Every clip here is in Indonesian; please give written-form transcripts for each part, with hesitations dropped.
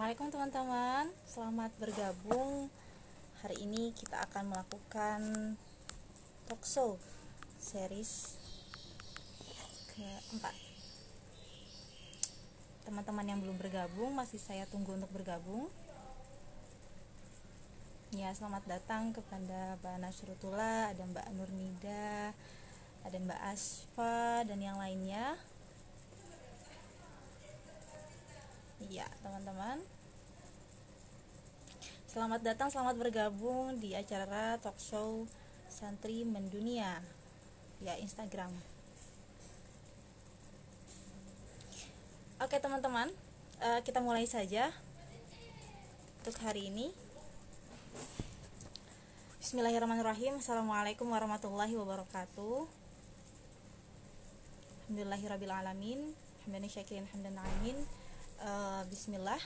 Assalamualaikum teman-teman, selamat bergabung. Hari ini kita akan melakukan talkshow series keempat. Teman-teman yang belum bergabung masih saya tunggu untuk bergabung. Ya, selamat datang kepada Mbak Nasrutullah, ada Mbak Nurnida, ada Mbak Asfa dan yang lainnya. Iya, teman-teman. Selamat datang, selamat bergabung di acara talkshow Santri Mendunia via Instagram. Oke teman-teman, kita mulai saja untuk hari ini. Bismillahirrahmanirrahim. Assalamualaikum warahmatullahi wabarakatuh. Alhamdulillahirrabbilalamin. Hamdan syakirin hamdan amin. Bismillah.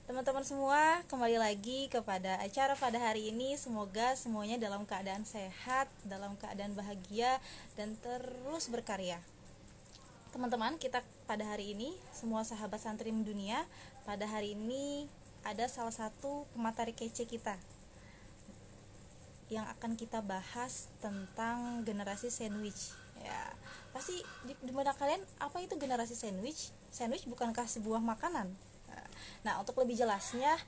Teman-teman semua, kembali lagi kepada acara pada hari ini. Semoga semuanya dalam keadaan sehat, dalam keadaan bahagia, dan terus berkarya. Teman-teman, kita pada hari ini, semua sahabat santri mendunia, pada hari ini ada salah satu pemateri kece kita yang akan kita bahas tentang generasi sandwich. Ya, pasti di benak kalian, apa itu generasi sandwich? Sandwich bukankah sebuah makanan? Nah, untuk lebih jelasnya,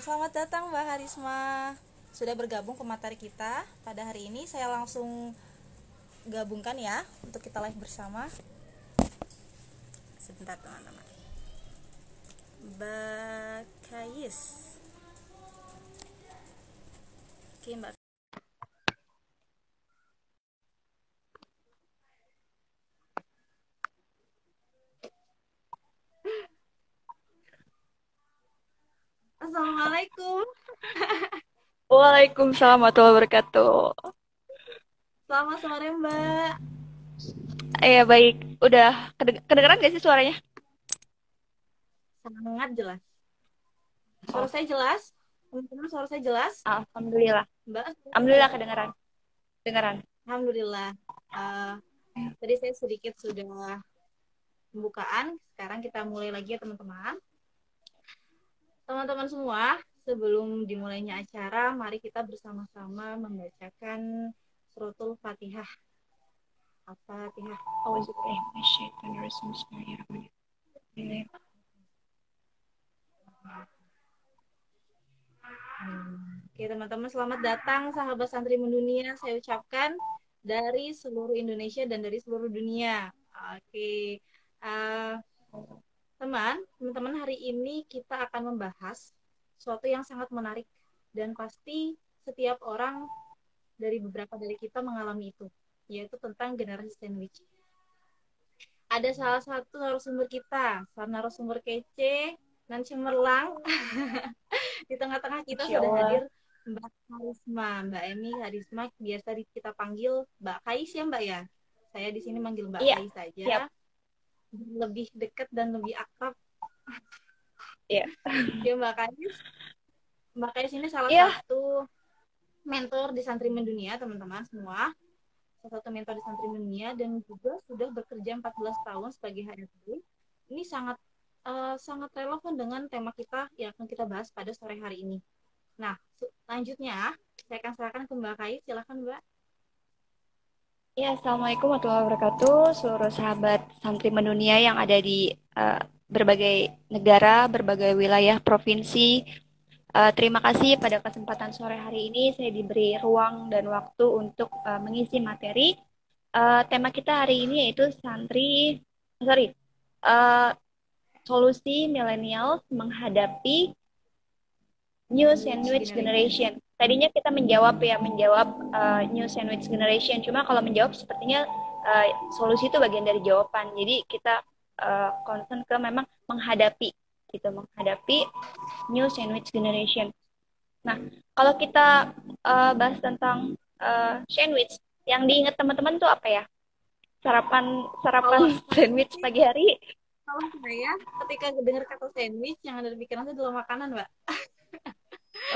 selamat datang Mbak Harisma, sudah bergabung ke materi kita pada hari ini. Saya langsung gabungkan ya, untuk kita live bersama. Sebentar teman-teman. Mbak Kais. Oke Mbak. Assalamualaikum. Waalaikumsalam warahmatullahi wabarakatuh. Selamat sore Mbak. Iya baik, udah kedengeran gak sih suaranya? Sangat jelas. Suara saya jelas? Teman-teman, suara saya jelas? Alhamdulillah. Mbak, Alhamdulillah kedengeran. Dengeran. Alhamdulillah. Tadi saya sedikit sudah pembukaan. Sekarang kita mulai lagi ya teman-teman. Teman-teman semua, sebelum dimulainya acara, mari kita bersama-sama membacakan suratul Fatihah. Al-Fatihah. Oke teman-teman, selamat datang sahabat santri mendunia. Saya ucapkan dari seluruh Indonesia dan dari seluruh dunia. Oke, teman-teman, hari ini kita akan membahas sesuatu yang sangat menarik dan pasti setiap orang dari beberapa dari kita mengalami itu, yaitu tentang generasi sandwich. Ada salah satu narasumber kita, narasumber kece dan cemerlang. Di tengah-tengah kita sudah hadir Mbak Harisma, Mbak Emi Harisma, biasa kita panggil Mbak Kais ya Mbak ya. Saya di sini manggil Mbak Kais saja. Yep. Lebih dekat dan lebih akrab. Iya. Ya Mbak Kais. Mbak Kais ini salah satu mentor di Santri Mendunia, teman-teman semua. Salah satu mentor di Santri Mendunia dan juga sudah bekerja 14 tahun sebagai HRD. Ini sangat relevan dengan tema kita yang akan kita bahas pada sore hari ini. Nah, selanjutnya saya akan serahkan ke Mbak Kais. Silakan Mbak. Ya, Assalamualaikum warahmatullahi wabarakatuh. Seluruh sahabat santri mendunia yang ada di berbagai negara, berbagai wilayah, provinsi. Terima kasih pada kesempatan sore hari ini saya diberi ruang dan waktu untuk mengisi materi. Tema kita hari ini yaitu solusi milenial menghadapi New Sandwich Generation. Tadinya kita menjawab New Sandwich Generation, cuma kalau menjawab sepertinya solusi itu bagian dari jawaban. Jadi kita concern ke memang menghadapi New Sandwich Generation. Nah, kalau kita bahas tentang sandwich, yang diingat teman-teman tuh apa ya? Sarapan sandwich pagi hari. Kalau saya ketika dengar kata sandwich yang ada di pikiran saya adalah makanan, Mbak.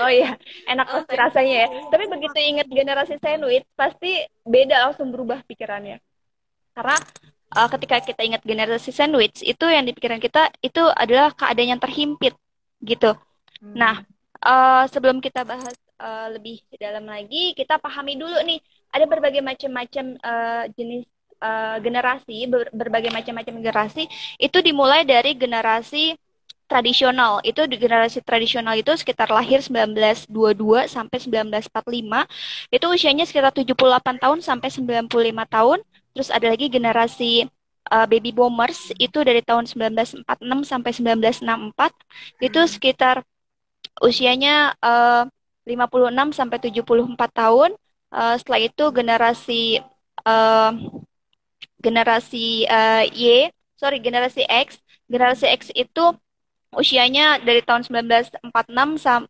Oh iya, enak pasti rasanya ya. Tapi begitu ingat generasi sandwich, pasti beda, langsung berubah pikirannya. Karena ketika kita ingat generasi sandwich, itu yang di pikiran kita itu adalah keadaan yang terhimpit gitu. Nah, Hmm. sebelum kita bahas lebih dalam lagi, kita pahami dulu nih, ada berbagai macam-macam jenis generasi, berbagai macam-macam generasi, itu dimulai dari generasi tradisional. Itu di generasi tradisional itu sekitar lahir 1922 sampai 1945, itu usianya sekitar 78 tahun sampai 95 tahun. Terus ada lagi generasi baby boomers, itu dari tahun 1946 sampai 1964, itu Hmm. sekitar usianya 56 sampai 74 tahun. Setelah itu eh, generasi generasi X. Generasi X itu usianya dari tahun 1946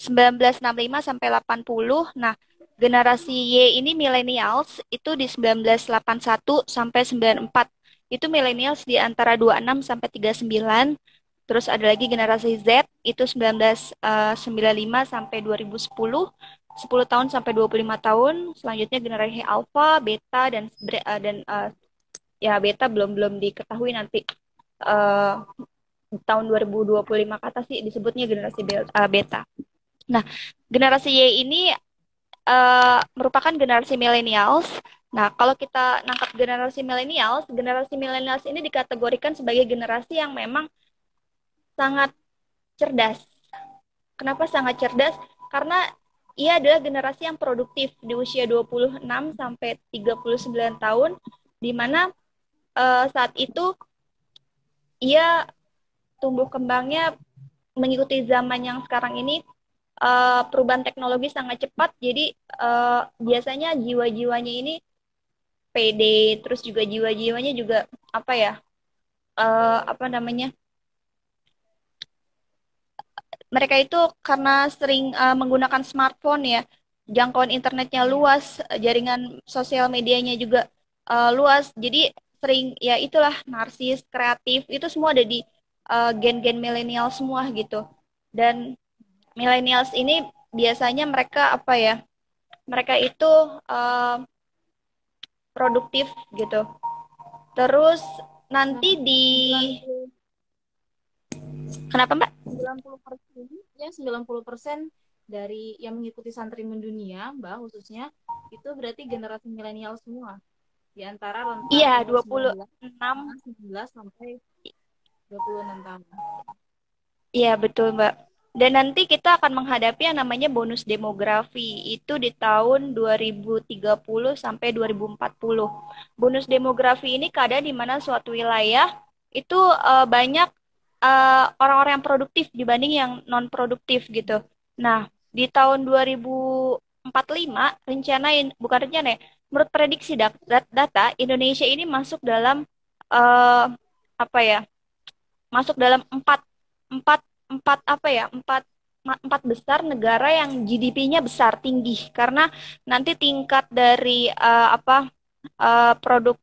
1965 sampai 80. Nah, generasi Y ini millennials itu di 1981 sampai 94. Itu millennials di antara 26 sampai 39. Terus ada lagi generasi Z itu 1995 sampai 2010. 10 tahun sampai 25 tahun. Selanjutnya generasi Alpha, Beta ya beta belum belum diketahui nanti eh, tahun 2025 ke atas sih disebutnya generasi beta. Nah, generasi Y ini merupakan generasi millennials. Nah, kalau kita nangkap generasi millennials ini dikategorikan sebagai generasi yang memang sangat cerdas. Kenapa sangat cerdas? Karena ia adalah generasi yang produktif di usia 26 sampai 39 tahun, di mana saat itu ia tumbuh kembangnya mengikuti zaman yang sekarang ini, perubahan teknologi sangat cepat, jadi biasanya jiwa-jiwanya ini pede, terus juga jiwa-jiwanya juga apa ya, apa namanya, mereka itu karena sering menggunakan smartphone ya, jangkauan internetnya Iya. luas, jaringan sosial medianya juga luas, jadi sering ya itulah narsis, kreatif, itu semua ada di gen-gen milenial semua gitu. Dan millennials ini biasanya mereka apa ya? Mereka itu uh, produktif gitu. Terus Nah, nanti di 90 kenapa Mbak? 90% ya 90% dari yang mengikuti santri mendunia, Mbak, khususnya itu berarti generasi milenial semua di antara rentang Iya, umur 26. 19 sampai 26 tahun. Iya, betul Mbak. Dan nanti kita akan menghadapi yang namanya bonus demografi. Itu di tahun 2030 sampai 2040. Bonus demografi ini keadaan di mana suatu wilayah itu banyak orang-orang yang produktif dibanding yang non produktif gitu. Nah, di tahun 2045 bukan rencana ya, menurut prediksi data Indonesia ini masuk dalam eh, apa ya? Masuk dalam empat empat empat apa ya empat besar negara yang GDP-nya besar tinggi, karena nanti tingkat dari produk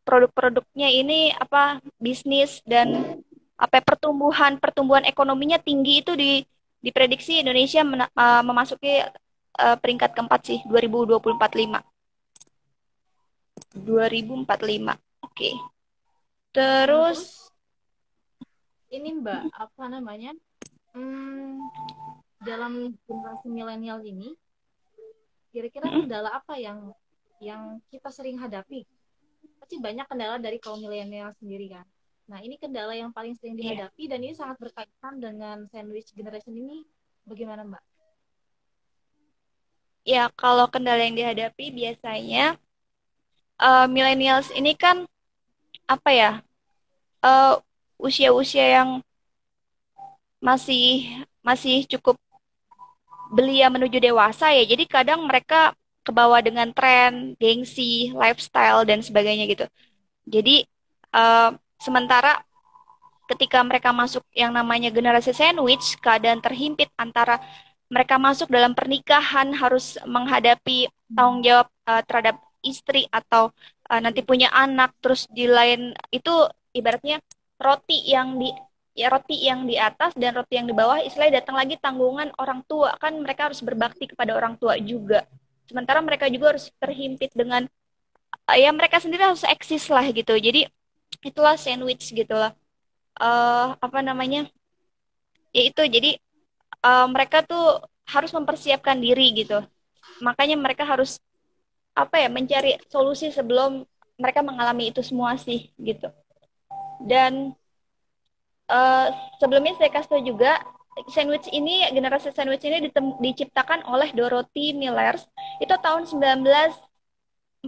produk-produknya ini apa, bisnis dan apa pertumbuhan pertumbuhan ekonominya tinggi, itu diprediksi Indonesia memasuki peringkat keempat sih 2045. Oke. Terus Terus ini Mbak, apa namanya? Hmm, dalam generasi milenial ini kira-kira kendala apa yang kita sering hadapi? Pasti banyak kendala dari kaum milenial sendiri kan. Nah, ini kendala yang paling sering ya, dihadapi dan ini sangat berkaitan dengan sandwich generation ini. Bagaimana, Mbak? ya kalau kendala yang dihadapi biasanya millennials ini kan apa ya, eh, usia-usia yang masih masih cukup belia menuju dewasa ya. Jadi kadang mereka kebawa dengan tren, gengsi, lifestyle dan sebagainya gitu. Jadi eh, sementara ketika mereka masuk yang namanya generasi sandwich, keadaan terhimpit antara mereka masuk dalam pernikahan harus menghadapi tanggung jawab terhadap istri atau nanti punya anak, terus di lain itu ibaratnya roti yang di roti yang di atas dan roti yang di bawah, istilahnya datang lagi tanggungan orang tua, kan mereka harus berbakti kepada orang tua juga, sementara mereka juga harus terhimpit dengan ya mereka sendiri harus eksis lah gitu. Jadi itulah sandwich gitu lah. Apa namanya? Ya itu jadi mereka tuh harus mempersiapkan diri gitu. Makanya mereka harus apa ya mencari solusi sebelum mereka mengalami itu semua sih gitu. Dan eh, sebelumnya saya kasih tahu juga sandwich ini generasi sandwich ini diciptakan oleh Dorothy Millers itu tahun 1981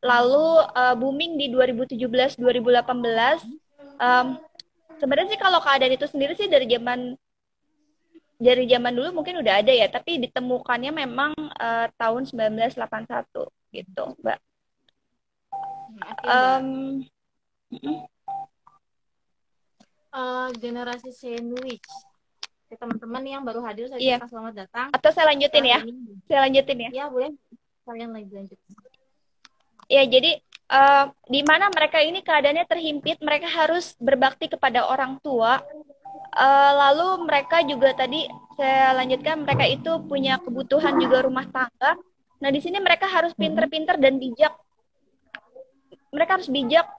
lalu booming di 2017 2018. um, Sebenarnya sih kalau keadaan itu sendiri sih dari zaman dulu mungkin udah ada ya, tapi ditemukannya memang tahun 1981 gitu, Mbak. Oke, Mbak. Um, Generasi sandwich. Oke, teman-teman yang baru hadir, saya iya, ucapkan selamat datang. atau saya lanjutin ya. Ini, Saya lanjutin ya. ya boleh kalian lagi lanjut. Ya, jadi di mana mereka ini keadaannya terhimpit, mereka harus berbakti kepada orang tua. Lalu mereka juga tadi saya lanjutkan, mereka itu punya kebutuhan juga rumah tangga. Nah, di sini mereka harus pinter-pinter dan bijak. Mereka harus bijak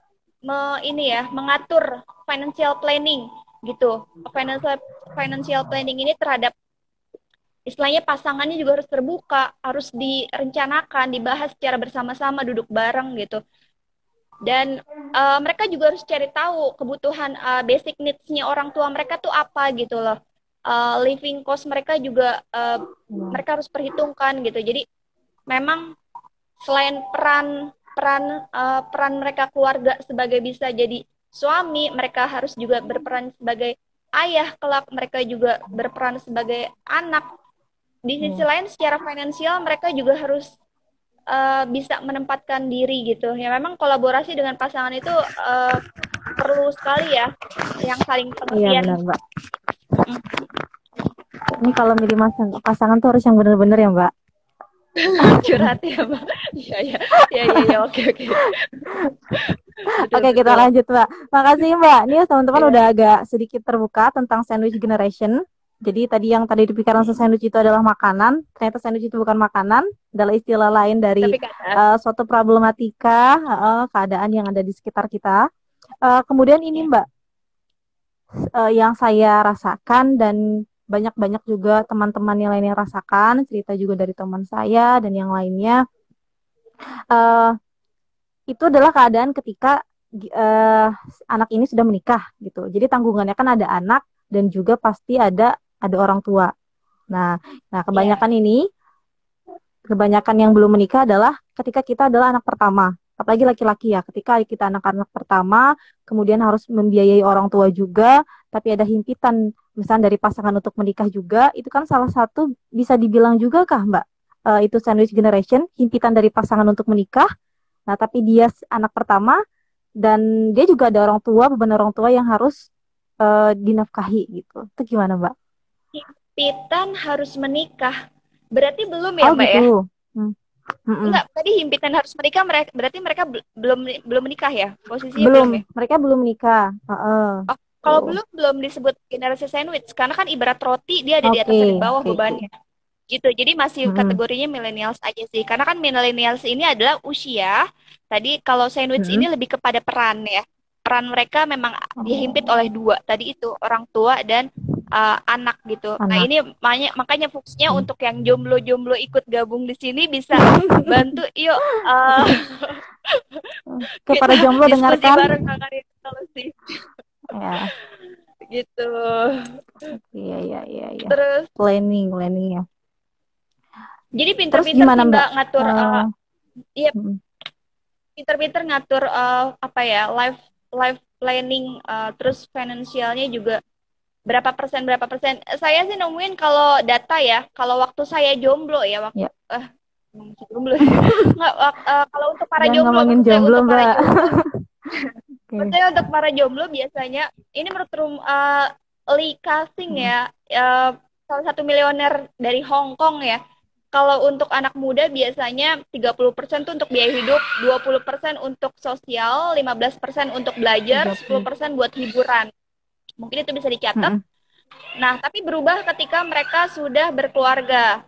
ini ya, mengatur financial planning gitu. Financial planning ini terhadap istilahnya pasangannya juga harus terbuka, harus direncanakan, dibahas secara bersama-sama, duduk bareng gitu. Dan mereka juga harus cari tahu kebutuhan basic needs-nya orang tua mereka tuh apa gitu loh. Living cost mereka juga mereka harus perhitungkan gitu. Jadi memang selain peran mereka keluarga sebagai bisa jadi suami, mereka harus juga berperan sebagai ayah kelak, mereka juga berperan sebagai anak. Di sisi lain secara finansial mereka juga harus bisa menempatkan diri gitu. Ya memang kolaborasi dengan pasangan itu perlu sekali ya, yang saling Iya pengertian. benar, Mbak. Ini kalau milih pasangan tuh harus yang benar-benar ya, Mbak. Curhat ya, Mbak. Iya, iya. Iya, iya, ya, oke, oke. Oke, kita lanjut, Mbak. Makasih, Mbak. Nih teman-teman udah agak sedikit terbuka tentang sandwich generation. Jadi tadi di pikiran sandwich itu adalah makanan. Ternyata sandwich itu bukan makanan, adalah istilah lain dari suatu problematika, keadaan yang ada di sekitar kita. Kemudian ini, Mbak, yang saya rasakan dan banyak-banyak juga teman-teman yang lainnya rasakan, cerita juga dari teman saya dan yang lainnya. Itu adalah keadaan ketika anak ini sudah menikah gitu. Jadi tanggungannya kan ada anak dan juga pasti ada orang tua. Nah kebanyakan kebanyakan yang belum menikah adalah ketika kita adalah anak pertama. Apalagi laki-laki ya, ketika kita anak-anak pertama, kemudian harus membiayai orang tua juga, tapi ada himpitan misalnya dari pasangan untuk menikah juga, itu kan salah satu bisa dibilang juga kah, Mbak? Itu sandwich generation, himpitan dari pasangan untuk menikah. Nah, tapi dia anak pertama dan dia juga ada orang tua, beban orang tua yang harus dinafkahi gitu. Itu gimana, Mbak? Himpitan harus menikah. Berarti belum ya, Mbak gitu. Ya? Enggak, tadi himpitan harus menikah, berarti mereka belum menikah ya? Posisinya belum ya? Mereka belum menikah. Kalau belum disebut generasi sandwich, karena kan ibarat roti, dia ada di atas dan di bawah bebannya. Gitu, jadi masih kategorinya millennials aja sih. Karena kan millennials ini adalah usia. Tadi kalau sandwich ini lebih kepada peran ya. Peran mereka memang dihimpit oleh dua. Tadi itu orang tua dan anak gitu. Nah ini makanya fungsinya untuk yang jomblo-jomblo ikut gabung di sini bisa bantu. Yuk. Ke para jomblo dengarkan. Bareng solusi. Ya. Gitu. Iya. Terus planning ya. Jadi pinter-pinter sih Mbak ngatur iya. Pinter-pinter ngatur apa ya life planning, terus finansialnya juga berapa persen. Saya sih nemuin kalau data ya, kalau waktu saya jomblo ya waktu jomblo nggak kalau untuk para jomblo, jomblo untuk para jomblo okay. Maksudnya untuk para jomblo biasanya ini menurut Lee Ka-sing ya, salah satu miliuner dari Hong Kong ya. Kalau untuk anak muda biasanya 30% tuh untuk biaya hidup, 20% untuk sosial, 15% untuk belajar, 10% buat hiburan. Mungkin itu bisa dicatat. Nah, tapi berubah ketika mereka sudah berkeluarga.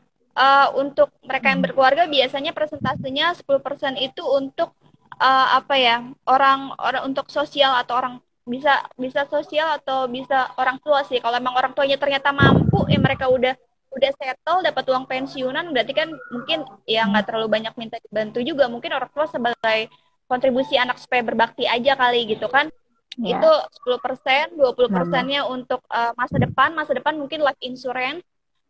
Untuk mereka yang Hmm. berkeluarga biasanya persentasenya 10% itu untuk apa ya, orang untuk sosial atau orang bisa bisa sosial atau bisa orang tua sih. Kalau emang orang tuanya ternyata mampu, ya mereka udah settle dapat uang pensiunan, berarti kan mungkin ya nggak terlalu banyak minta dibantu juga. Mungkin orang tua sebagai kontribusi anak supaya berbakti aja kali gitu kan. Itu Ya, 10%, 20 benar-benar. persennya untuk masa depan mungkin life insurance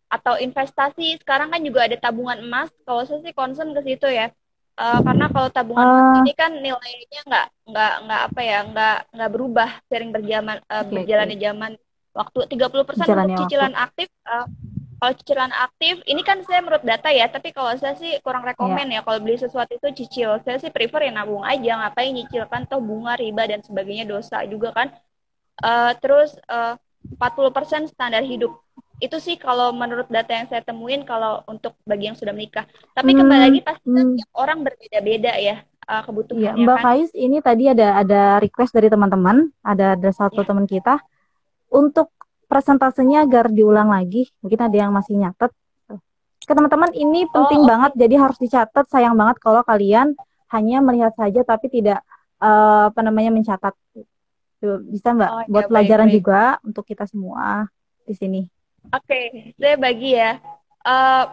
atau investasi. Sekarang kan juga ada tabungan emas. Kalau saya sih concern ke situ ya. Karena kalau tabungan emas Eh, ini kan nilainya nggak apa ya, nggak berubah sering oke, berjalannya oke. zaman waktu. 30% untuk Jalannya waktu. cicilan aktif. Kalau cicilan aktif ini kan saya menurut data ya, tapi kalau saya sih kurang Ya. rekomen ya kalau beli sesuatu itu cicil. Saya sih prefer ya nabung aja, ngapain nyicil kan toh bunga, riba dan sebagainya dosa juga kan. Terus 40% standar hidup. Itu sih kalau menurut data yang saya temuin kalau untuk bagi yang sudah menikah. Tapi kembali Hmm, lagi pasti kan hmm, tiap orang berbeda-beda ya iya, kebutuhannya Mbak kan. Faiz, ini tadi ada request dari teman-teman, ada satu Ya. teman kita untuk presentasenya agar diulang lagi. Mungkin ada yang masih nyatet. Ke teman-teman ini penting Oh, banget, oke. jadi harus dicatat. Sayang banget kalau kalian hanya melihat saja tapi tidak apa namanya mencatat. Tuh, bisa Mbak Oh buat ya, pelajaran baik-baik. juga untuk kita semua di sini. Oke, saya bagi ya. Eh,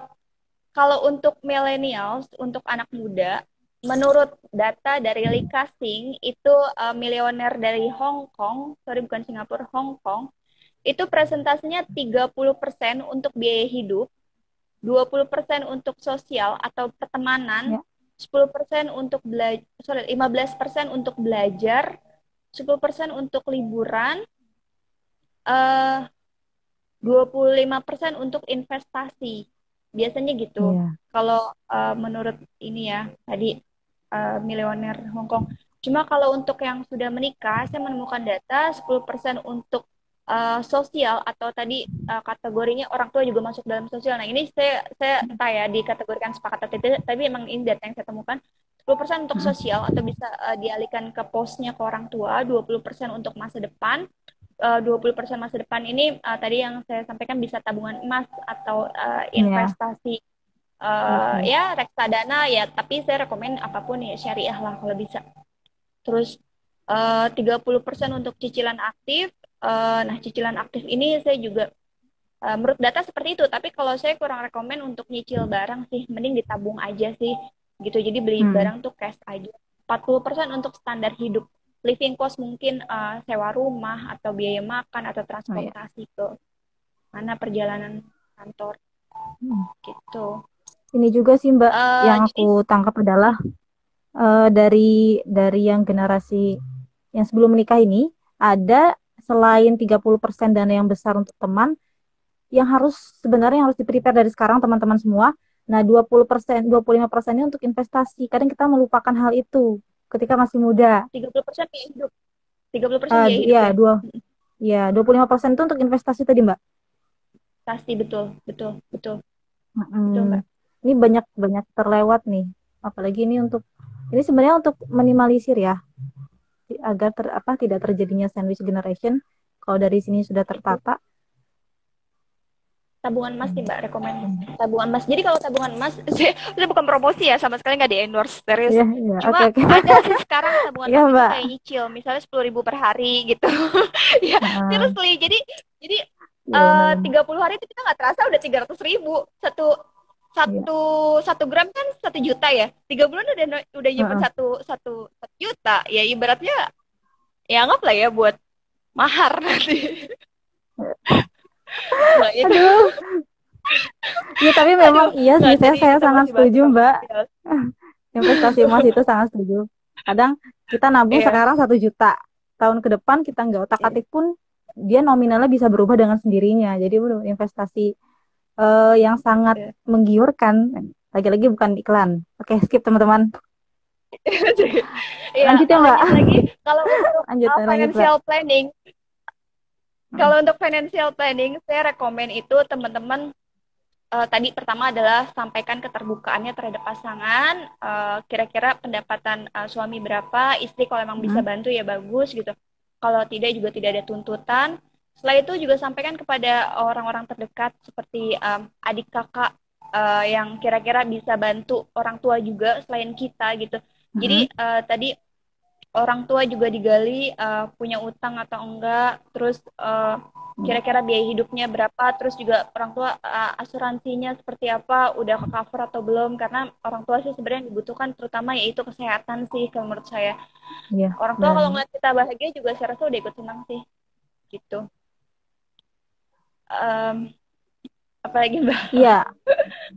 Kalau untuk millennials, untuk anak muda, menurut data dari Lee Ka-sing, itu milioner dari Hong Kong, sorry bukan Singapura, Hong Kong, itu presentasinya 30% untuk biaya hidup, 20% untuk sosial atau pertemanan, Ya, 10% untuk belajar, sorry, 15% untuk belajar, 10% untuk liburan, eh 25% untuk investasi. Biasanya gitu. iya. Kalau menurut ini ya, tadi milioner Hong Kong. Cuma kalau untuk yang sudah menikah, saya menemukan data 10% untuk sosial atau tadi kategorinya orang tua juga masuk dalam sosial. Nah, ini saya entah ya dikategorikan sepakat atau tidak, tapi emang ini data yang saya temukan. 10% untuk Mm-mm. sosial atau bisa dialihkan ke posnya ke orang tua, 20% untuk masa depan, 20% masa depan ini tadi yang saya sampaikan bisa tabungan emas atau Iya, investasi oke. ya reksadana ya, tapi saya rekomen apapun ya syariah lah kalau bisa. Terus 30% untuk cicilan aktif. Nah, cicilan aktif ini saya juga menurut data seperti itu, tapi kalau saya kurang rekomen untuk nyicil barang sih, mending ditabung aja sih gitu. Jadi beli Hmm, barang tuh cash aja. 40% untuk standar hidup. Living cost mungkin sewa rumah atau biaya makan atau oh ya. transportasi ke mana perjalanan kantor Hmm. gitu. Ini juga sih Mbak, yang Jadi aku tangkap adalah dari yang generasi yang sebelum menikah ini ada selain 30% dana yang besar untuk teman yang sebenarnya harus di-prepare dari sekarang teman-teman semua. Nah, 20%, 25% ini untuk investasi. Kadang kita melupakan hal itu ketika masih muda. 30% biaya hidup. 30% biaya hidup Ya, ya. ya, 25% itu untuk investasi tadi, Mbak. Pasti betul, betul, betul, betul Mm, Mbak. ini banyak banyak terlewat nih. Apalagi ini sebenarnya untuk minimalisir ya, agar tidak terjadinya sandwich generation. Kalau dari sini sudah Itu tertata. tabungan emas sih Hmm. Mbak rekomend. Tabungan emas. Jadi kalau tabungan emas, saya bukan promosi ya, sama sekali nggak di endorse serius. Iya, iya, oke, Cuma oke. ada sih sekarang tabungan Iya, emas itu Mbak. kayak nyicil, misalnya 10.000 per hari gitu. Ya, Heeh. seriously. Jadi Iya, benar-benar. 30 hari itu kita nggak terasa udah 300.000. Iya. Satu satu gram kan 1 juta ya. 3 bulan udah nyimpen Heeh. satu juta. Ya ibaratnya ya anggap lah ya buat mahar nanti. Nah, itu. Aduh. Iya, tapi memang Aduh, iya nggak sih, jadi saya kita sangat masih bahas setuju, tentang Mbak. finansial. Investasi emas itu sangat setuju. Kadang kita nabung Iya. sekarang 1 juta. Tahun ke depan kita nggak Iya. otak-atik pun dia nominalnya bisa berubah dengan sendirinya. Jadi udah investasi yang sangat Iya. menggiurkan. Lagi-lagi bukan iklan. Oke, skip teman-teman. Iya, Lanjut ya, Mbak. lanjut lagi kalau untuk Lanjut, Mbak. financial planning. Hmm. Kalau untuk financial planning, saya rekomen itu teman-teman tadi pertama adalah sampaikan keterbukaannya terhadap pasangan, kira-kira pendapatan suami berapa, istri kalau emang bisa Hmm. bantu ya bagus gitu. Kalau tidak juga tidak ada tuntutan. Setelah itu juga sampaikan kepada orang-orang terdekat seperti adik kakak yang kira-kira bisa bantu orang tua juga selain kita gitu. Jadi tadi orang tua juga digali punya utang atau enggak, terus kira-kira biaya hidupnya berapa, terus juga orang tua asuransinya seperti apa, udah ke cover atau belum, karena orang tua sih sebenarnya yang dibutuhkan terutama yaitu kesehatan sih kalau menurut saya. Iya, Orang tua kalau benar. ngeliat kita bahagia juga saya rasa udah ikut senang sih gitu. Em, Apalagi Mbak? Iya,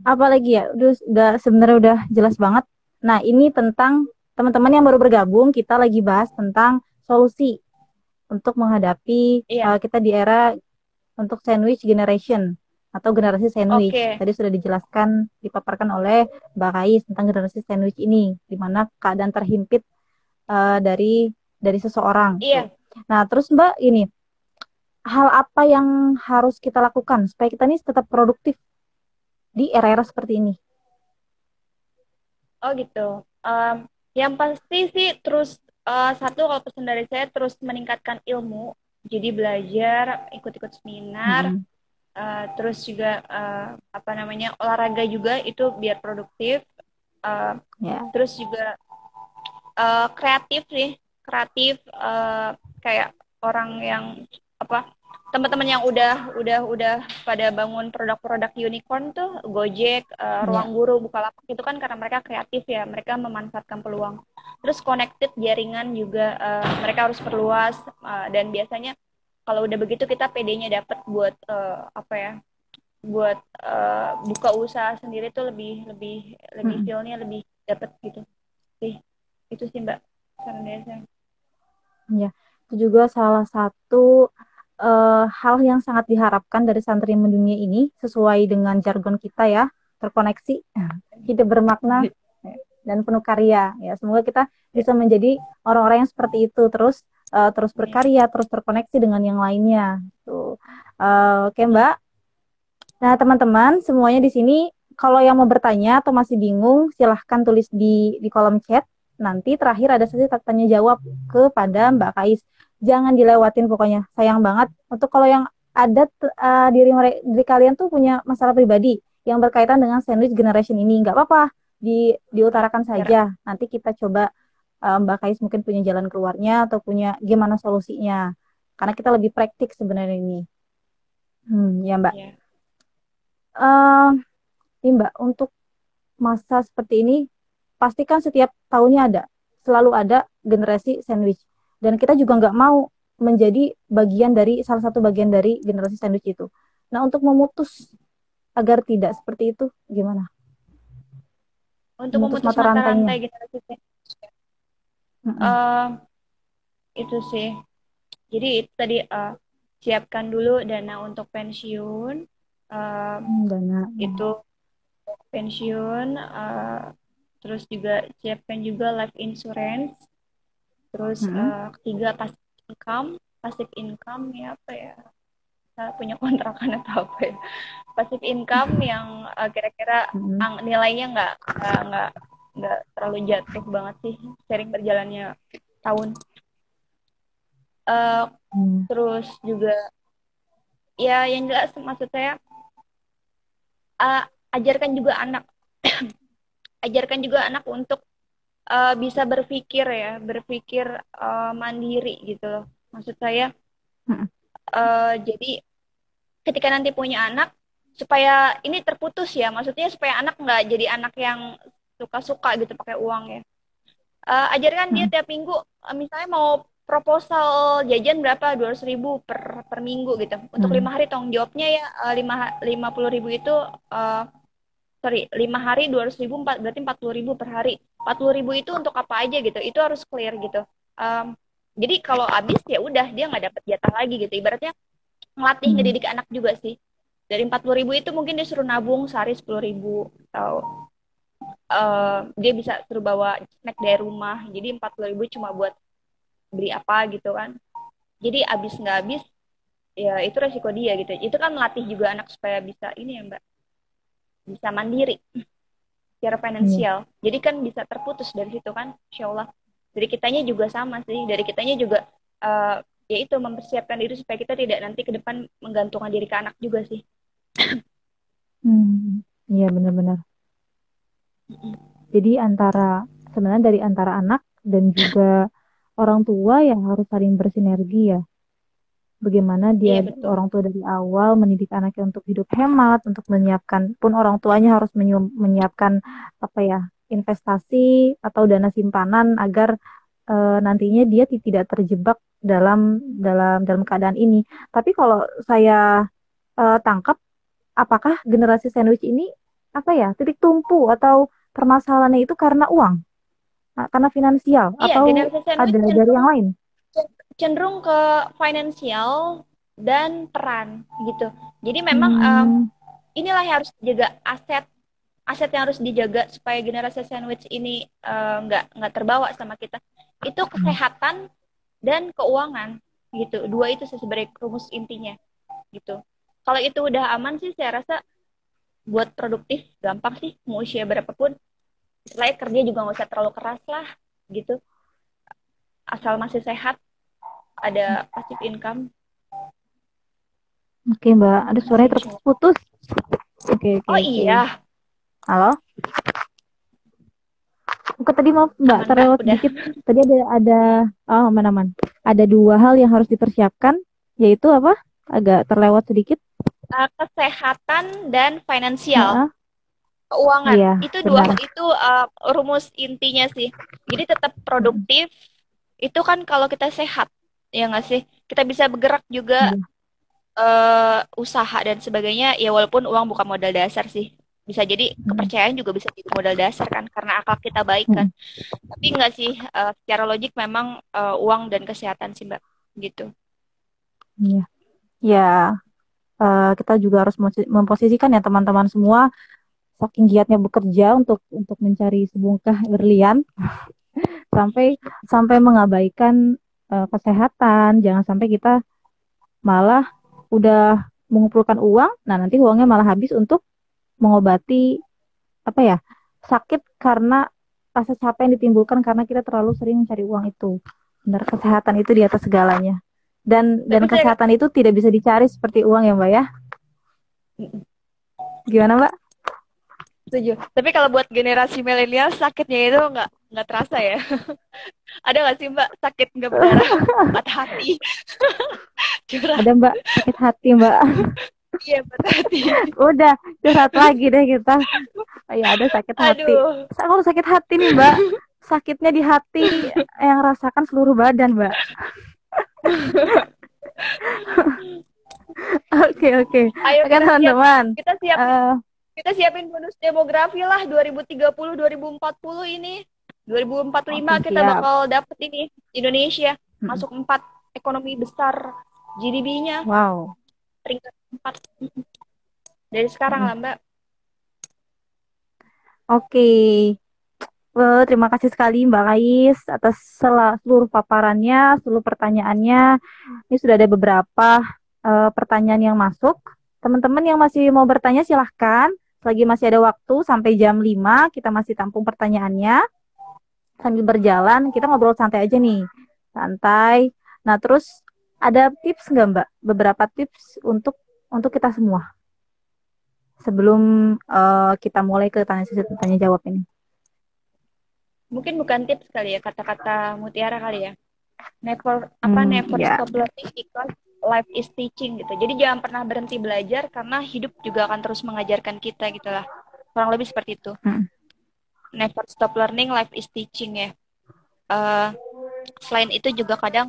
apalagi ya, udah sebenarnya udah jelas banget. Nah, ini tentang teman-teman yang baru bergabung, kita lagi bahas tentang solusi untuk menghadapi Iya, kita di era untuk sandwich generation atau generasi sandwich. oke. Tadi sudah dijelaskan, dipaparkan oleh Mbak Kais tentang generasi sandwich ini, di mana keadaan terhimpit dari seseorang. Tuh. Iya, Nah, terus Mbak ini, hal apa yang harus kita lakukan supaya kita ini tetap produktif di era-era seperti ini? oh gitu. Em, yang pasti sih terus satu kalau pesan dari saya terus meningkatkan ilmu. Jadi belajar, ikut-ikut seminar, Mm-mm. terus juga apa namanya olahraga juga itu biar produktif. Eh, Ya, Terus juga kreatif sih, kreatif kayak orang yang apa teman-teman yang udah pada bangun produk-produk unicorn tuh Gojek, ya. Ruang Guru, Bukalapak itu kan karena mereka kreatif ya, mereka memanfaatkan peluang. Terus connected jaringan juga mereka harus perluas dan biasanya kalau udah begitu kita PD-nya dapat buat apa ya? Buat buka usaha sendiri tuh lebih lebih lebih Mm-mm. feel-nya lebih dapat gitu sih. Itu sih Mbak saran dari saya. Ya, itu juga salah satu hal yang sangat diharapkan dari santri mendunia ini sesuai dengan jargon kita ya, terkoneksi, hidup bermakna dan penuh karya. Ya, semoga kita Ya, bisa menjadi orang-orang yang seperti itu terus amin. berkarya, terus terkoneksi dengan yang lainnya. Tuh. Oke, Mbak. Nah, teman-teman, semuanya di sini kalau yang mau bertanya atau masih bingung, silahkan tulis di kolom chat. Nanti terakhir ada sesi tanya jawab kepada Mbak Kais. Jangan dilewatin pokoknya. Sayang banget. Untuk kalau yang ada diri kalian tuh punya masalah pribadi yang berkaitan dengan sandwich generation ini, nggak apa-apa. Diutarakan Biar saja. Nanti kita coba Mbak Kais mungkin punya jalan keluarnya atau punya gimana solusinya. Karena kita lebih praktik sebenarnya ini. Ya Mbak. ya. Eh, Ini Mbak, untuk masa seperti ini, pastikan setiap tahunnya selalu ada generasi sandwich. Dan kita juga nggak mau menjadi salah satu bagian dari generasi sandwich itu. Nah, untuk memutus agar tidak seperti itu, gimana? Untuk Memutus memutus mata mata rantainya. rantai generasi Z, Mm-mm. eh, itu sih. Jadi itu tadi siapkan dulu dana untuk pensiun. eh, Dana. itu pensiun. Terus juga siapkan juga life insurance. Terus Mm-mm. ketiga passive income ya apa ya? Kita punya kontrakan atau apa ya? Passive income yang kira-kira Mm-mm. nilainya nggak nggak terlalu jatuh banget sih sering berjalannya tahun. Eh, Mm. Terus juga ya yang jelas maksud saya eh, ajarkan juga anak ajarkan juga anak untuk bisa berpikir ya berpikir mandiri gitu loh. Maksud saya Mm-mm. jadi ketika nanti punya anak supaya ini terputus ya maksudnya supaya anak nggak jadi anak yang suka-suka gitu pakai uang ya. Ajarkan dia Mm-mm. tiap minggu misalnya mau proposal jajan berapa 200.000 per minggu gitu untuk Mm-mm. 5 hari tanggung jawabnya ya 50.000 itu uh, sorry 5 hari 200.000 berarti 40.000 per hari 40.000 itu untuk apa aja gitu itu harus clear gitu. Jadi kalau habis ya udah dia nggak dapat jatah lagi gitu ibaratnya ngelatih Mm-mm. ngedidik anak juga sih dari 40.000 itu mungkin disuruh nabung sehari 10.000 atau dia bisa suruh bawa snack dari rumah jadi 40.000 cuma buat beli apa gitu kan jadi abis nggak habis ya itu resiko dia gitu itu kan melatih juga anak supaya bisa ini ya mbak bisa mandiri secara Iya. finansial jadi kan bisa terputus dari situ kan insya Allah dari kitanya juga sama sih dari kitanya juga uh, ya itu mempersiapkan diri supaya kita tidak nanti ke depan menggantungkan diri ke anak juga sih. Hmm. Iya benar-benar. Mm-mm. Jadi sebenarnya dari antara anak dan juga orang tua yang harus saling bersinergi ya. Bagaimana Iya dia betul. orang tua dari awal mendidik anaknya untuk hidup hemat, untuk menyiapkan pun orang tuanya harus menyiapkan apa ya, investasi atau dana simpanan agar nantinya dia tidak terjebak dalam keadaan ini. Tapi kalau saya tangkap, apakah generasi sandwich ini apa ya, titik tumpu atau permasalahannya itu karena uang, karena finansial Iya, atau generasi sandwich ada dari yang lain? cenderung ke finansial dan peran gitu. Jadi memang Hmm, inilah yang harus dijaga, aset aset yang harus dijaga supaya generasi sandwich ini nggak terbawa sama kita. Itu kesehatan dan keuangan gitu. Dua itu sih sebenarnya rumus intinya gitu. Kalau itu udah aman sih saya rasa buat produktif gampang sih mau usia berapapun. Selain kerja juga nggak usah terlalu keras lah gitu. Asal masih sehat, ada passive income, oke Mbak. Ada masih suaranya insya Allah. terputus. Oke, oke, Oh oke. iya, Halo? Oke, tadi maaf Mbak, aman Mbak, terlewat udah. sedikit. Tadi oh aman-aman. Ada dua hal yang harus dipersiapkan, yaitu apa? Agak terlewat sedikit. Kesehatan dan finansial, Heeh, keuangan. iya, Itu dua benar. hal itu rumus intinya sih. Jadi tetap Mm, produktif. Itu kan kalau kita sehat, ya nggak sih? Kita bisa bergerak juga, iya, usaha dan sebagainya. Ya walaupun uang bukan modal dasar sih. Bisa jadi mm, kepercayaan juga bisa jadi modal dasar kan, karena akal kita baik kan. mm, Tapi nggak sih, secara logik memang uang dan kesehatan sih Mbak, gitu. iya. Ya, kita juga harus memposisikan ya teman-teman semua, saking giatnya bekerja untuk mencari sebungkah berlian sampai sampai mengabaikan kesehatan. Jangan sampai kita malah udah mengumpulkan uang, nah nanti uangnya malah habis untuk mengobati apa ya, sakit karena rasa capek yang ditimbulkan karena kita terlalu sering mencari uang itu. Benar, kesehatan itu di atas segalanya. Dan Tapi saya kesehatan itu tidak bisa dicari seperti uang ya Mbak ya. Gimana Mbak? setuju. Tapi kalau buat generasi milenial sakitnya itu nggak terasa ya. Ada nggak sih Mbak sakit nggak berdarah, patah hati, curhat? Ada Mbak, sakit hati Mbak. Iya patah hati. Udah, curhat lagi deh kita. Oh, ya ada sakit hati. Aduh. Kalau sakit hati nih Mbak, sakitnya di hati yang rasakan seluruh badan Mbak. Oke, oke. Ayo Oke teman-teman. kita siapin Eh, kita siapin bonus demografi lah 2030 2040 ini. 2045 oke kita siap. bakal dapet ini Indonesia Mm, masuk 4 ekonomi besar, GDP-nya wow. peringkat 4 dari sekarang Mm, lah Mbak. oke. Terima kasih sekali Mbak Kais atas seluruh paparannya, seluruh pertanyaannya. Ini sudah ada beberapa pertanyaan yang masuk. Teman-teman yang masih mau bertanya silahkan. Selagi masih ada waktu sampai jam 5 kita masih tampung pertanyaannya. Sambil berjalan, kita ngobrol santai aja nih. Santai. Nah, terus ada tips nggak Mbak? Beberapa tips untuk kita semua sebelum kita mulai ke tanya sesi tanya jawab ini. Mungkin bukan tips kali ya, kata-kata mutiara kali ya. Never Ya. stop learning because life is teaching gitu. Jadi jangan pernah berhenti belajar karena hidup juga akan terus mengajarkan kita gitu lah. Kurang lebih seperti itu. Mm, Never stop learning, life is teaching ya. Eh, Selain itu juga kadang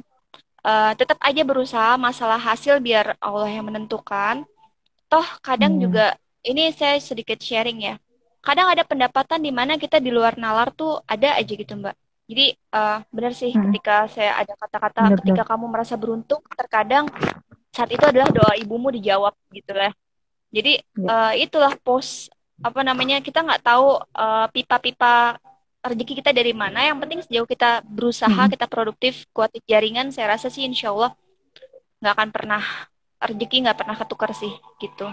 tetap aja berusaha, masalah hasil biar Allah yang menentukan. Toh kadang iya. juga ini saya sedikit sharing ya. Kadang ada pendapatan di mana kita di luar nalar tuh ada aja gitu Mbak. Jadi benar sih Mm, ketika saya ada kata-kata benar-benar. ketika kamu merasa beruntung, terkadang saat itu adalah doa ibumu dijawab gitu lah. Jadi Ya. itulah pos apa namanya, kita nggak tahu pipa-pipa rezeki kita dari mana. Yang penting sejauh kita berusaha, Mm, kita produktif, kuatin jaringan, saya rasa sih insya Allah nggak akan pernah rezeki nggak pernah ketukar sih gitu.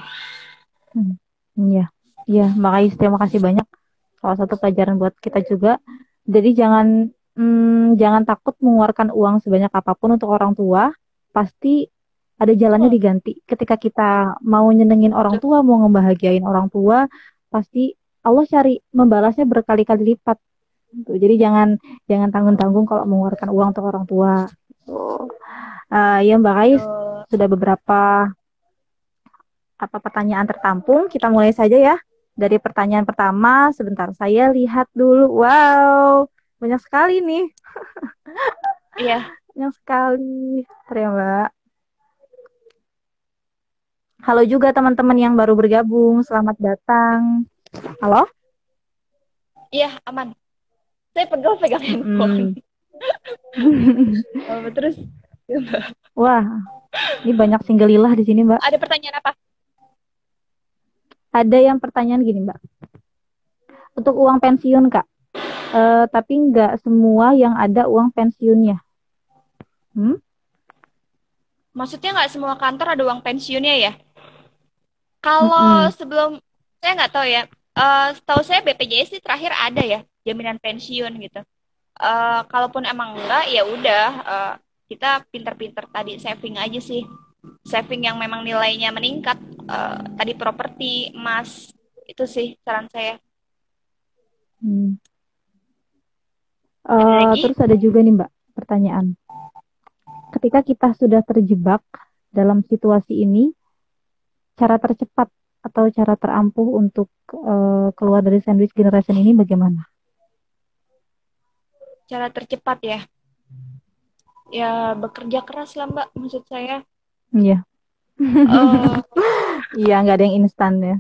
mm. Iya. Iya, makasih terima kasih banyak. Salah satu pelajaran buat kita juga. Jadi jangan takut mengeluarkan uang sebanyak apapun untuk orang tua. Pasti ada jalannya Oh, diganti. Ketika kita mau nyenengin orang betul. tua, mau ngebahagiain orang tua, pasti Allah cari membalasnya berkali-kali lipat. Tuh, jadi jangan tanggung-tanggung kalau mengeluarkan uang untuk orang tua. Tuh. Ya Mbak Kais, Betul. sudah beberapa pertanyaan tertampung. Kita mulai saja ya. Dari pertanyaan pertama, sebentar saya lihat dulu. Wow, banyak sekali nih. Iya. Banyak sekali. Terima Mbak. Halo juga teman-teman yang baru bergabung. Selamat datang. Halo? Iya, aman. Saya pegang handphone. Terus Wah, ini banyak singgelilah di sini, Mbak. ada pertanyaan apa? Ada yang pertanyaan gini, Mbak. Untuk uang pensiun, Kak. Tapi nggak semua yang ada uang pensiunnya. Maksudnya nggak semua kantor ada uang pensiunnya ya? Kalau sebelum, saya nggak tahu ya. Setahu saya BPJS sih terakhir ada ya, jaminan pensiun gitu. Kalaupun emang enggak, ya udah kita pinter-pinter tadi saving aja sih. Saving yang memang nilainya meningkat. Tadi properti, emas, itu sih saran saya. Terus ada juga nih Mbak pertanyaan. Ketika kita sudah terjebak dalam situasi ini, cara tercepat atau cara terampuh untuk keluar dari sandwich generation ini bagaimana? Cara tercepat ya? Ya bekerja keras lah Mbak, maksud saya. Iya. Iya, nggak ada yang instan ya.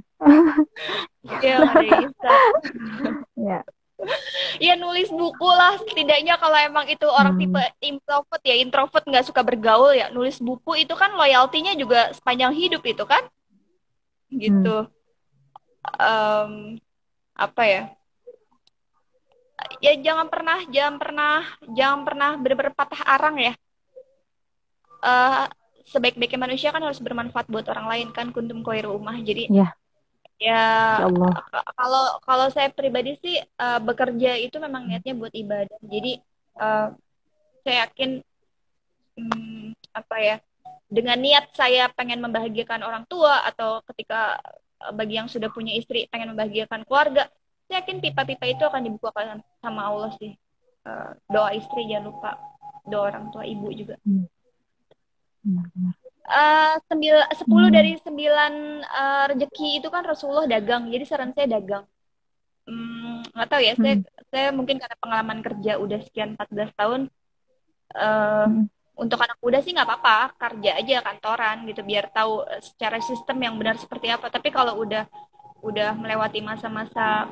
Iya, nggak ada yang instan. Ya. Ya nulis buku lah, setidaknya kalau emang itu orang tipe introvert nggak suka bergaul ya, nulis buku itu kan loyaltinya juga sepanjang hidup itu kan, gitu. Apa ya? Ya jangan pernah benar-benar patah arang ya. Sebaik-baiknya manusia kan harus bermanfaat buat orang lain kan, kuntum khairu ummah. Jadi ya kalau saya pribadi sih bekerja itu memang niatnya buat ibadah. Jadi saya yakin apa ya, dengan niat saya pengen membahagiakan orang tua, atau ketika bagi yang sudah punya istri pengen membahagiakan keluarga, saya yakin pipa-pipa itu akan dibukakan sama Allah sih. Doa istri jangan lupa, doa orang tua, ibu juga. 10 dari 9 rezeki itu kan Rasulullah dagang. Jadi saran saya dagang. Nggak tahu ya, saya mungkin karena pengalaman kerja udah sekian 14 tahun. Untuk anak muda sih nggak apa-apa, kerja aja kantoran gitu, biar tahu secara sistem yang benar seperti apa. Tapi kalau udah melewati masa-masa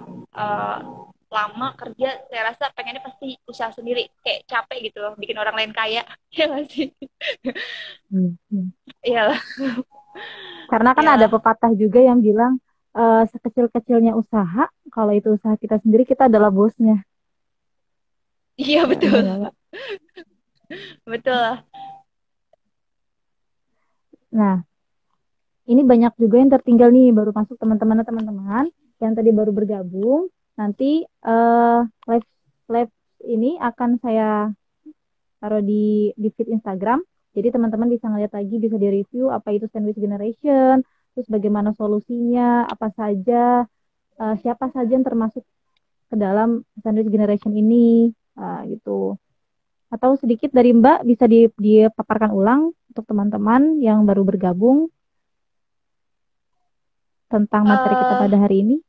lama kerja, saya rasa pengennya pasti usaha sendiri, kayak capek gitu loh, bikin orang lain kaya. Ya nggak sih? Iyalah. Karena kan ada pepatah juga yang bilang sekecil-kecilnya usaha, kalau itu usaha kita sendiri, kita adalah bosnya. Iya betul. Betul lah. Nah, ini banyak juga yang tertinggal nih, baru masuk teman-teman yang tadi baru bergabung. Nanti live ini akan saya taruh di feed Instagram. Jadi teman-teman bisa ngeliat lagi, bisa di-review apa itu sandwich generation, terus bagaimana solusinya, apa saja, siapa saja yang termasuk ke dalam sandwich generation ini, gitu. Atau sedikit dari Mbak bisa dipaparkan ulang untuk teman-teman yang baru bergabung tentang materi kita pada hari ini.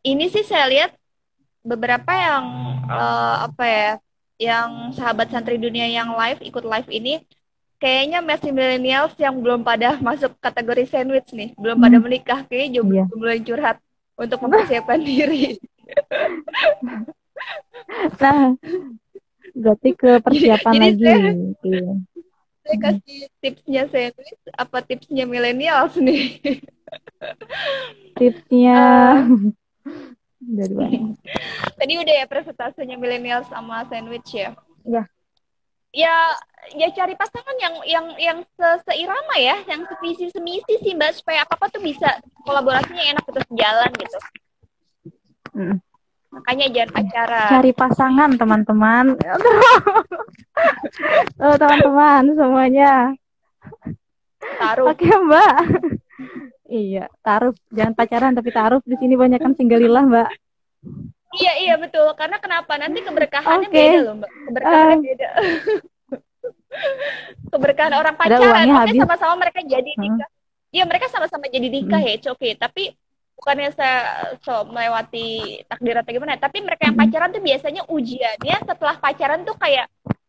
Ini sih saya lihat beberapa yang yang sahabat santri dunia yang ikut live ini, kayaknya masih millennials yang belum pada masuk kategori sandwich nih, belum pada menikah, kayaknya juga mulai curhat untuk mempersiapkan diri. Nah, berarti ke persiapan lagi. Saya kasih tipsnya sandwich, apa tipsnya millennials nih? Tipsnya tadi udah ya presentasenya milenial sama sandwich ya. Ya cari pasangan yang seirama ya, yang sevisi semisi sih Mbak, supaya apa tuh bisa kolaborasinya enak terus jalan gitu. Makanya jangan pacaran. Cari pasangan teman-teman. Teman-teman semuanya. Taruh. Oke Mbak. Iya, taruh. Jangan pacaran tapi taruh. Di sini banyak kan singgalilah, Mbak. Iya, iya betul. Karena kenapa? Nanti keberkahannya Oke. beda loh, Mbak. Keberkahannya Eh, beda. Keberkahan orang ada pacaran, uangnya oke habis. sama-sama mereka jadi Hmm, nikah. Iya, mereka sama-sama jadi nikah mm, ya, it's okay. Tapi bukannya saya melewati takdir atau gimana, tapi mereka yang mm, pacaran tuh biasanya ujiannya setelah pacaran tuh kayak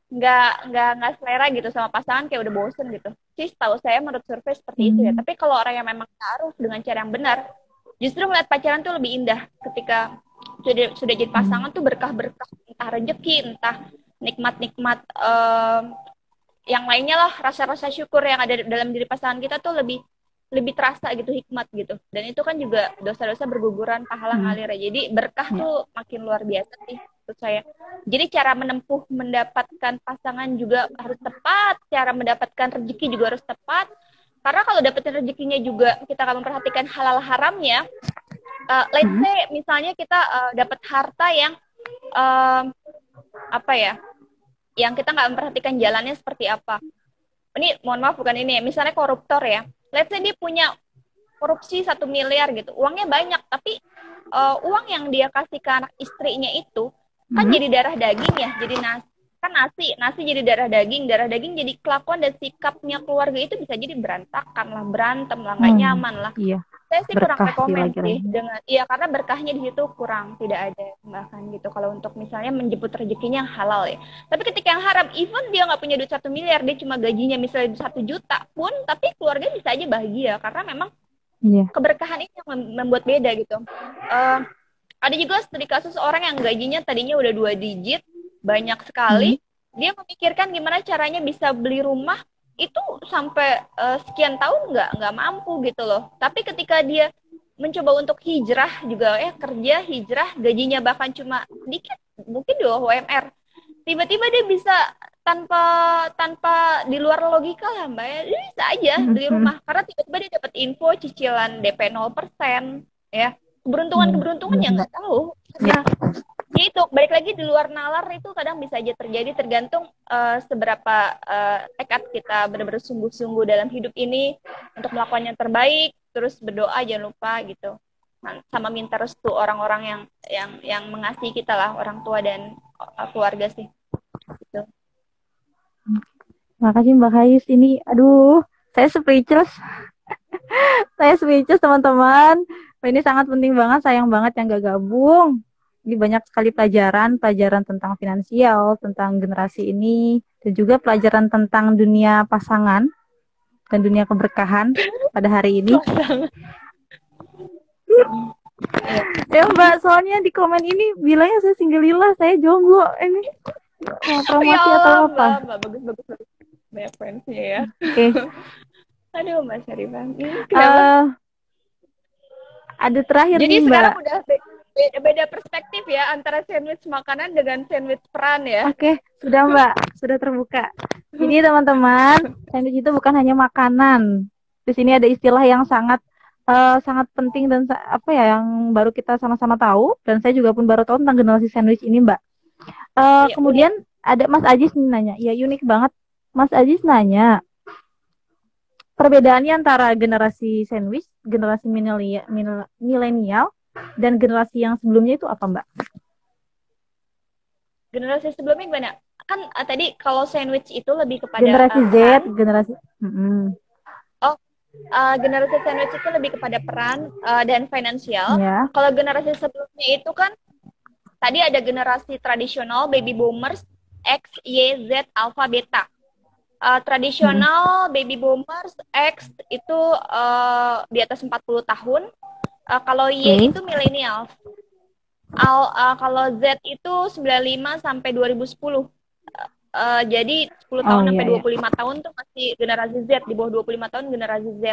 nggak selera gitu sama pasangan, kayak udah bosen gitu. Sih tahu saya menurut survei seperti itu ya. mm, Tapi kalau orang yang memang taruh dengan cara yang benar, justru melihat pacaran tuh lebih indah ketika sudah jadi mm. pasangan tuh berkah-berkah, entah rezeki, entah nikmat-nikmat yang lainnya lah, rasa-rasa syukur yang ada dalam diri pasangan kita tuh lebih lebih terasa gitu, hikmat gitu. Dan itu kan juga dosa-dosa berguguran, pahala Mm. ngalir ya. Jadi berkah Ya. tuh makin luar biasa sih menurut saya. Jadi cara menempuh mendapatkan pasangan juga harus tepat, cara mendapatkan rezeki juga harus tepat. Karena kalau dapetin rezekinya juga kita akan memperhatikan halal haramnya. Let's Mm. say misalnya kita dapat harta yang uh, apa ya, yang kita nggak memperhatikan jalannya seperti apa. Ini mohon maaf bukan ini ya, misalnya koruptor ya. Let's say dia punya korupsi 1 miliar gitu, uangnya banyak, tapi uang yang dia kasih ke anak istrinya itu kan Mm. jadi darah daging ya, jadi nasi kan nasi jadi darah daging jadi kelakuan dan sikapnya keluarga itu bisa jadi berantakan lah, berantem lah, nggak nyaman lah. Iya, Saya sih kurang berkah sih rekomen sih laki-laki. dengan iya, karena berkahnya di situ kurang, tidak ada bahkan gitu kalau untuk misalnya menjemput rezekinya yang halal ya. Tapi ketika yang haram, even dia nggak punya duit 1 miliar, dia cuma gajinya misalnya 1 juta pun, tapi keluarga bisa aja bahagia karena memang Iya. keberkahan itu yang membuat beda gitu. Ada juga studi kasus orang yang gajinya tadinya udah 2 digit, banyak Mm. sekali, dia memikirkan gimana caranya bisa beli rumah itu sampai sekian tahun nggak mampu gitu loh. Tapi ketika dia mencoba untuk hijrah juga ya, kerja hijrah, gajinya bahkan cuma sedikit, mungkin di bawah UMR, tiba-tiba dia bisa tanpa tanpa di luar logika lah mbak ya, dia bisa aja beli Mm. rumah karena tiba-tiba dia dapat info cicilan DP 0% ya. Iya, Keberuntungan yang benar-benar. nggak tahu. Ya. Nah, ya itu balik lagi di luar nalar itu kadang bisa aja terjadi, tergantung seberapa tekad kita benar-benar sungguh-sungguh dalam hidup ini untuk melakukan yang terbaik, terus berdoa jangan lupa gitu. Nah, sama minta restu orang-orang yang mengasihi kita lah, orang tua dan keluarga sih gitu. Makasih Mbak Kais. Ini, aduh, saya speechless. Saya speechless teman-teman. Ini sangat penting banget, sayang banget yang gak gabung. Ini banyak sekali pelajaran tentang finansial, tentang generasi ini, dan juga pelajaran tentang dunia pasangan dan dunia keberkahan pada hari ini. Ya Mbak, soalnya di komen ini bilangnya saya singgelilah, saya jomblo. Ini mau promosi ya Allah, atau apa? Mbak, bagus. Banyak fansnya ya. Oke. Aduh, Mbak Syarifah. Kenapa? Ada terakhir Jadi nih Mbak. sekarang udah beda perspektif ya antara sandwich makanan dengan sandwich peran ya. Oke, sudah Mbak, sudah terbuka. Jadi teman-teman, sandwich itu bukan hanya makanan. Di sini ada istilah yang sangat sangat penting dan apa ya yang baru kita sama-sama tahu, dan saya juga pun baru tahu tentang generasi sandwich ini Mbak. Ya, Kemudian ada Mas Ajis nanya, ya unik banget. Mas Ajis nanya, perbedaannya antara generasi sandwich, generasi milenial, dan generasi yang sebelumnya itu apa Mbak? Generasi sebelumnya gimana? Kan tadi kalau sandwich itu lebih kepada Generasi Z, peran. generasi Generasi sandwich itu lebih kepada peran dan finansial. ya. Kalau generasi sebelumnya itu kan tadi ada generasi tradisional, baby boomers, X, Y, Z, alpha, beta. Tradisional baby boomers X itu di atas 40 tahun. Kalau Y itu millennials. Kalau Z itu 95 sampai 2010. Jadi 10 tahun sampai 25 tahun tuh masih generasi Z, di bawah 25 tahun generasi Z.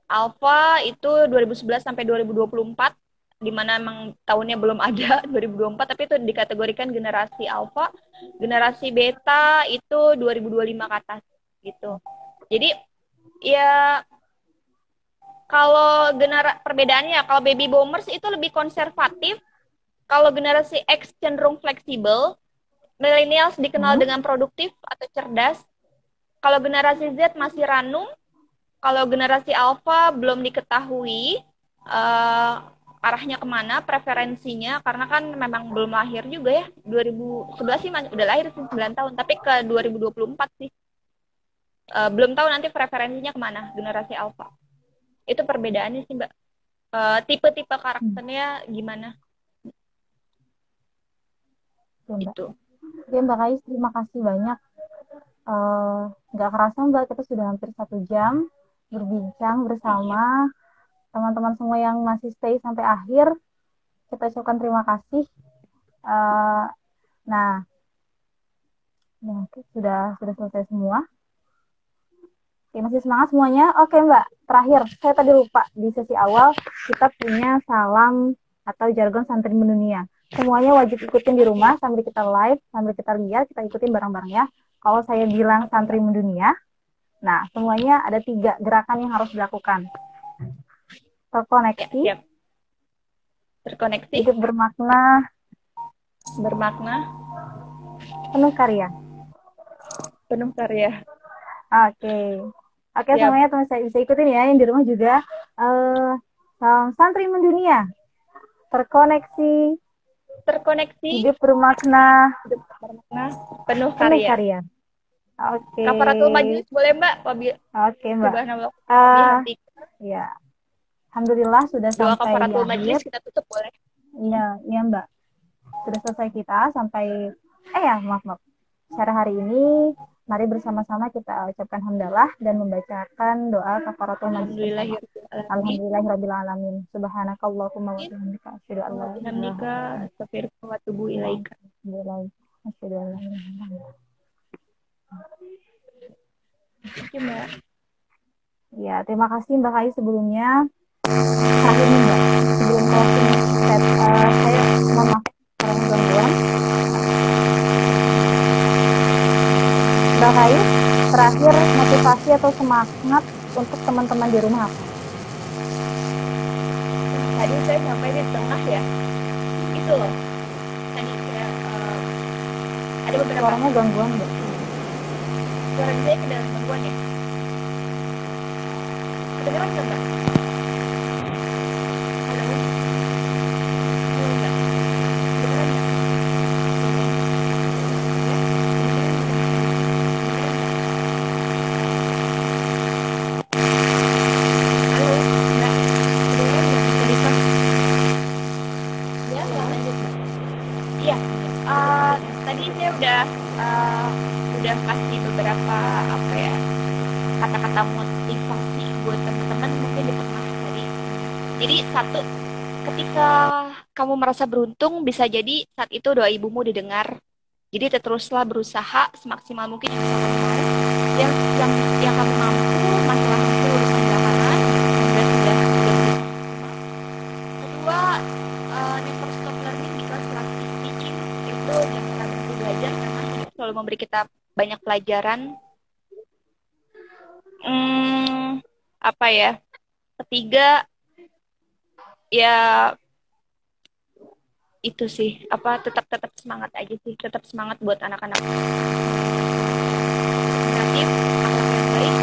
Alpha itu 2011 sampai 2024, di mana emang tahunnya belum ada 2024, tapi itu dikategorikan generasi Alpha. Generasi Beta itu 2025 ke atas gitu. Jadi ya kalau perbedaannya, kalau baby boomers itu lebih konservatif, kalau generasi X cenderung fleksibel, millennials dikenal dengan produktif atau cerdas. Kalau generasi Z masih ranum, Kalau generasi alpha belum diketahui arahnya kemana, preferensinya, karena kan memang belum lahir juga ya. 2011 sih udah lahir sih 9 tahun, tapi ke 2024 sih. Belum tahu nanti preferensinya kemana generasi alpha. Itu perbedaannya sih Mbak. Tipe-tipe karakternya gimana? Oke, Mbak. Itu. Oke, Mbak Kais, terima kasih banyak. Nggak kerasa Mbak, kita sudah hampir 1 jam berbincang bersama teman-teman semua yang masih stay sampai akhir. Kita ucapkan terima kasih. Nah, ya, sudah selesai semua. Oke, masih semangat semuanya? Oke Mbak, terakhir, saya tadi lupa di sesi awal kita punya salam atau jargon santri mendunia. Semuanya wajib ikutin di rumah sambil kita live, sambil kita lihat, kita ikutin bareng-bareng ya. Kalau saya bilang santri mendunia, nah semuanya ada 3 gerakan yang harus dilakukan. Terkoneksi, Siap. Terkoneksi, hidup bermakna, penuh karya. penuh karya. Oke, semuanya teman saya bisa ikutin ya, yang di rumah juga. Salam santri mendunia, terkoneksi, hidup bermakna, penuh karya. Oke. Kafaratul majlis boleh Mbak? Oke Mbak. Ya, alhamdulillah sudah doa sampai kafaratul di majlis akhir. Kita tutup boleh? Iya Mbak. Sudah selesai kita sampai maaf. Secara hari ini mari bersama-sama kita ucapkan hamdalah dan membacakan doa kafaratul majlis. Alhamdulillahirabbil alamin. Subhanakallahumma wa bihamdika asyhadu an la ilaha astaghfiruka wa atubu ilaika. Mbak. Ya, terima kasih Mbak Kai sebelumnya. Terakhir nih Mbak, sebelum closing set, saya mohon maaf kalau gangguan. Mbak Kai, terakhir motivasi atau semangat untuk teman-teman di rumah apa? Tadi saya sampai di tengah ya, itu loh. Tadi saya ada beberapa. Suaranya gangguan Mbak. Suara saya kedengaran gangguan ya? Kedengaran nggak Mbak? Halo? Enggak. Kedengaran nggak? Tadi saya udah kasih beberapa kata-kata motivasi buat teman-teman mungkin di tengah tadi. Jadi satu, ketika kamu merasa beruntung, bisa jadi saat itu doa ibumu didengar. Jadi teruslah berusaha semaksimal mungkin yang kamu mampu, masalah mungkin urusan belakangan, dan sudah. Kedua, never stop learning because life is teaching. Itu jangan pernah berhenti belajar karena hidup selalu memberi kita banyak pelajaran. Ketiga, ya itu sih, tetap semangat aja sih, tetap semangat buat anak-anak. Akhlak yang baik.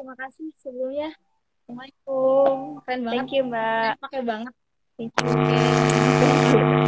Terima kasih sebelumnya. Assalamualaikum. Keren banget. Thank you Mbak. Pakai banget. Thank you.